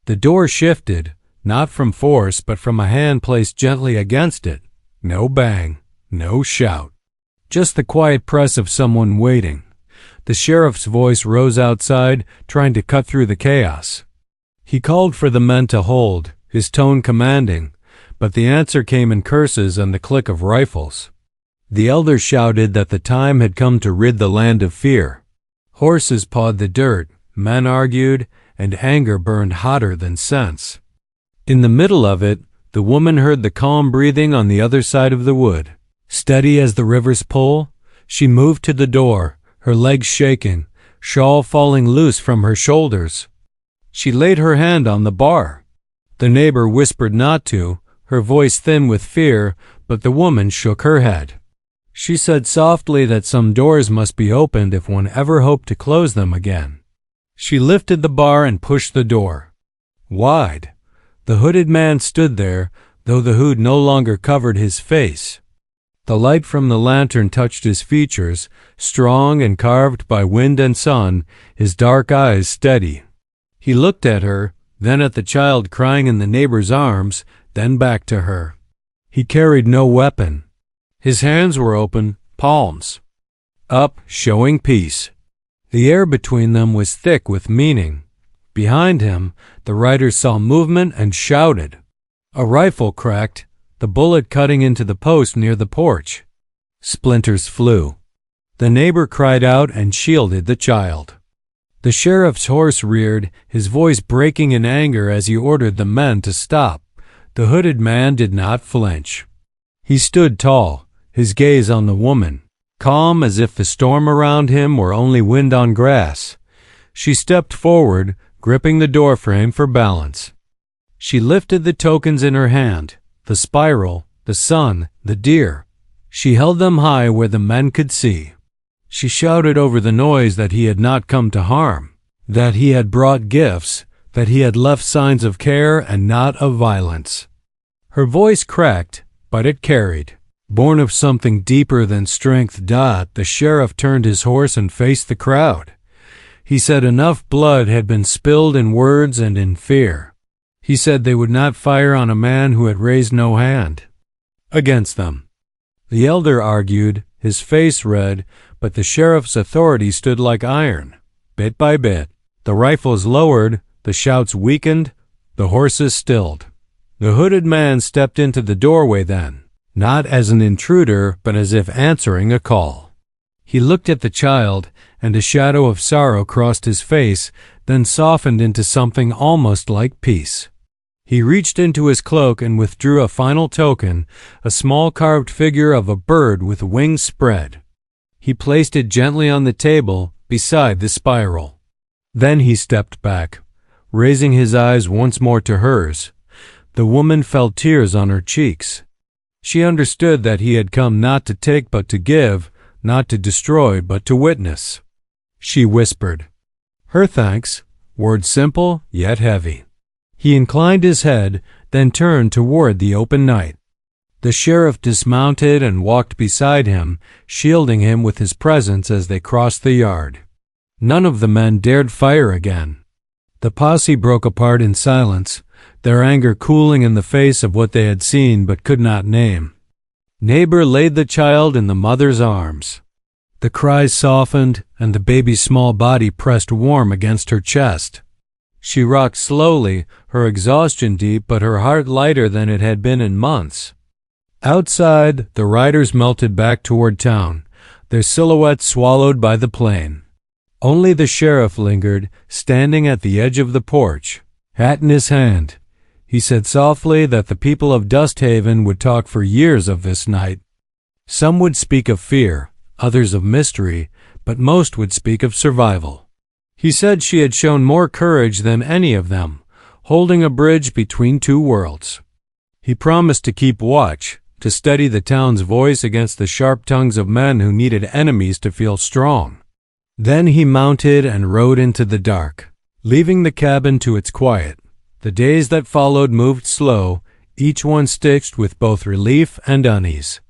A: The door shifted, not from force but from a hand placed gently against it. No bang, no shout. Just the quiet press of someone waiting. The sheriff's voice rose outside, trying to cut through the chaos. He called for the men to hold, his tone commanding, but the answer came in curses and the click of rifles. The elders shouted that the time had come to rid the land of fear. Horses pawed the dirt, men argued, and anger burned hotter than sense. In the middle of it, the woman heard the calm breathing on the other side of the wood. Steady as the river's pull, she moved to the door, her legs shaking, shawl falling loose from her shoulders. She laid her hand on the bar. The neighbor whispered not to, her voice thin with fear, but the woman shook her head. She said softly that some doors must be opened if one ever hoped to close them again. She lifted the bar and pushed the door wide. The hooded man stood there, though the hood no longer covered his face. The light from the lantern touched his features, strong and carved by wind and sun, his dark eyes steady. He looked at her, then at the child crying in the neighbor's arms, then back to her. He carried no weapon. His hands were open, palms up, showing peace. The air between them was thick with meaning. Behind him, the riders saw movement and shouted. A rifle cracked, the bullet cutting into the post near the porch. Splinters flew. The neighbor cried out and shielded the child. The sheriff's horse reared, his voice breaking in anger as he ordered the men to stop. The hooded man did not flinch. He stood tall, his gaze on the woman, calm as if the storm around him were only wind on grass. She stepped forward, gripping the doorframe for balance. She lifted the tokens in her hand, the spiral, the sun, the deer. She held them high where the men could see. She shouted over the noise that he had not come to harm, that he had brought gifts, that he had left signs of care and not of violence. Her voice cracked, but it carried. Born of something deeper than strength, the sheriff turned his horse and faced the crowd. He said enough blood had been spilled in words and in fear. He said they would not fire on a man who had raised no hand against them. The elder argued, his face red, but the sheriff's authority stood like iron. Bit by bit, the rifles lowered, the shouts weakened, the horses stilled. The hooded man stepped into the doorway then, not as an intruder, but as if answering a call. He looked at the child, and a shadow of sorrow crossed his face, then softened into something almost like peace. He reached into his cloak and withdrew a final token, a small carved figure of a bird with wings spread. He placed it gently on the table beside the spiral. Then he stepped back, raising his eyes once more to hers. The woman felt tears on her cheeks. She understood that he had come not to take but to give, not to destroy but to witness. She whispered, her thanks, words simple yet heavy. He inclined his head, then turned toward the open night. The sheriff dismounted and walked beside him, shielding him with his presence as they crossed the yard. None of the men dared fire again. The posse broke apart in silence, their anger cooling in the face of what they had seen but could not name. Neighbor laid the child in the mother's arms. The cries softened, and the baby's small body pressed warm against her chest. She rocked slowly, her exhaustion deep but her heart lighter than it had been in months. Outside, the riders melted back toward town, their silhouettes swallowed by the plain. Only the sheriff lingered, standing at the edge of the porch, hat in his hand. He said softly that the people of Dusthaven would talk for years of this night. Some would speak of fear, others of mystery, but most would speak of survival. He said she had shown more courage than any of them, holding a bridge between two worlds. He promised to keep watch, to steady the town's voice against the sharp tongues of men who needed enemies to feel strong. Then he mounted and rode into the dark, leaving the cabin to its quiet. The days that followed moved slow, each one stitched with both relief and unease.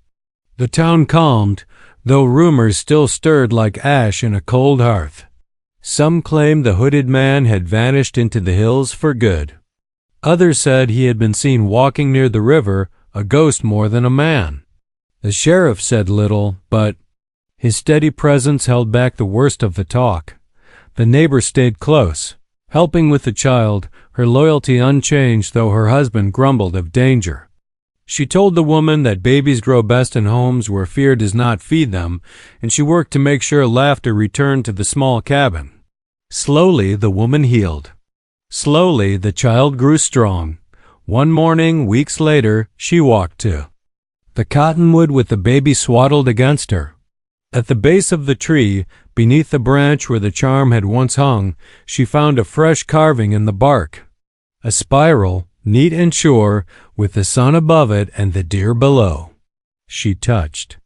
A: The town calmed, though rumors still stirred like ash in a cold hearth. Some claimed the hooded man had vanished into the hills for good. Others said he had been seen walking near the river, a ghost more than a man. The sheriff said little, but his steady presence held back the worst of the talk. The neighbor stayed close, helping with the child, her loyalty unchanged though her husband grumbled of danger. She told the woman that babies grow best in homes where fear does not feed them, and she worked to make sure laughter returned to the small cabin. Slowly, the woman healed. Slowly, the child grew strong. One morning, weeks later, she walked to the cottonwood with the baby swaddled against her. At the base of the tree, beneath the branch where the charm had once hung, she found a fresh carving in the bark. A spiral, neat and sure, with the sun above it and the deer below. She touched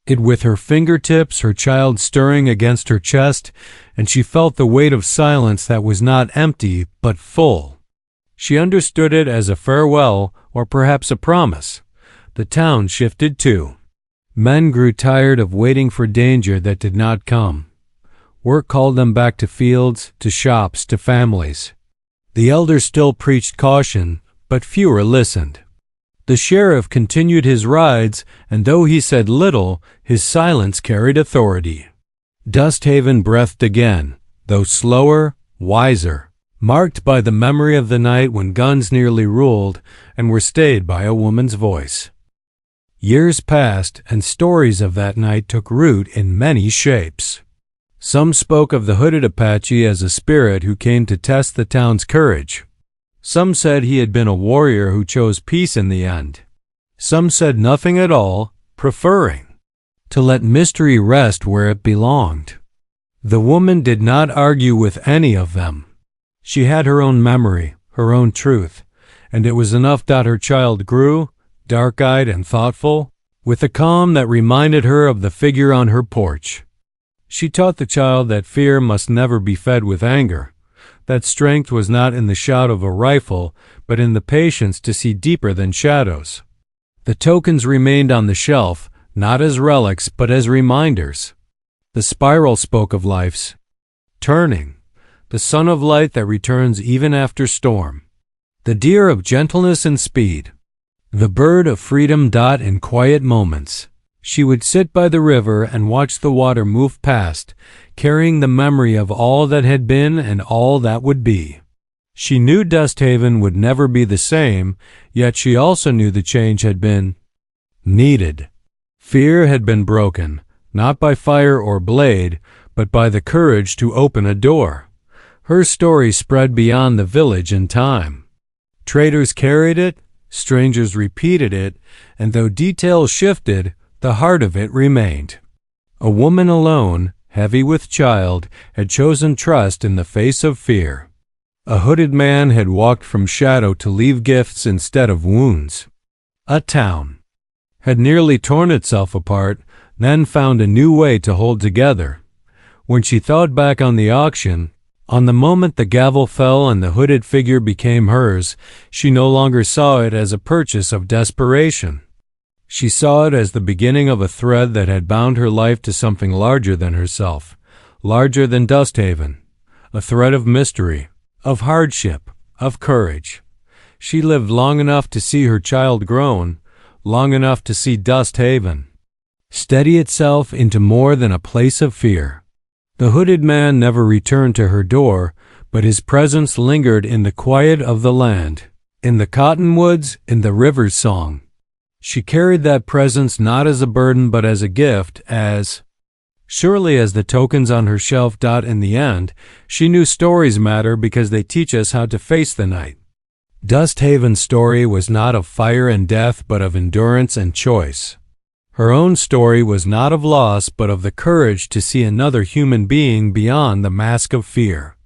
A: it with her fingertips, her child stirring against her chest, and she felt the weight of silence that was not empty, but full. She understood it as a farewell, or perhaps a promise. The town shifted too. Men grew tired of waiting for danger that did not come. Work called them back to fields, to shops, to families. The elders still preached caution, but fewer listened. The sheriff continued his rides, and though he said little, his silence carried authority. Dusthaven breathed again, though slower, wiser, marked by the memory of the night when guns nearly ruled and were stayed by a woman's voice. Years passed, and stories of that night took root in many shapes. Some spoke of the hooded Apache as a spirit who came to test the town's courage. Some said he had been a warrior who chose peace in the end. Some said nothing at all, preferring to let mystery rest where it belonged. The woman did not argue with any of them. She had her own memory, her own truth, and it was enough that her child grew, dark-eyed and thoughtful, with a calm that reminded her of the figure on her porch. She taught the child that fear must never be fed with anger, that strength was not in the shout of a rifle, but in the patience to see deeper than shadows. The tokens remained on the shelf, not as relics, but as reminders. The spiral spoke of life's turning, the sun of light that returns even after storm, the deer of gentleness and speed, the bird of freedom. In quiet moments, she would sit by the river and watch the water move past, carrying the memory of all that had been and all that would be. She knew Dusthaven would never be the same, yet she also knew the change had been needed. Fear had been broken, not by fire or blade, but by the courage to open a door. Her story spread beyond the village in time. Traders carried it, strangers repeated it, and though details shifted, the heart of it remained. A woman alone, heavy with child, had chosen trust in the face of fear. A hooded man had walked from shadow to leave gifts instead of wounds. A town had nearly torn itself apart, then found a new way to hold together. When she thought back on the auction, on the moment the gavel fell and the hooded figure became hers, she no longer saw it as a purchase of desperation. She saw it as the beginning of a thread that had bound her life to something larger than herself, larger than Dusthaven, a thread of mystery, of hardship, of courage. She lived long enough to see her child grown, long enough to see Dusthaven steady itself into more than a place of fear. The hooded man never returned to her door, but his presence lingered in the quiet of the land, in the cottonwoods, in the river's song. She carried that presence not as a burden but as a gift, as surely as the tokens on her shelf. In the end, she knew stories matter because they teach us how to face the night. Dusthaven's story was not of fire and death but of endurance and choice. Her own story was not of loss but of the courage to see another human being beyond the mask of fear.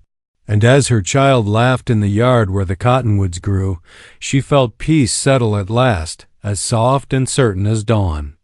A: And as her child laughed in the yard where the cottonwoods grew, she felt peace settle at last, as soft and certain as dawn.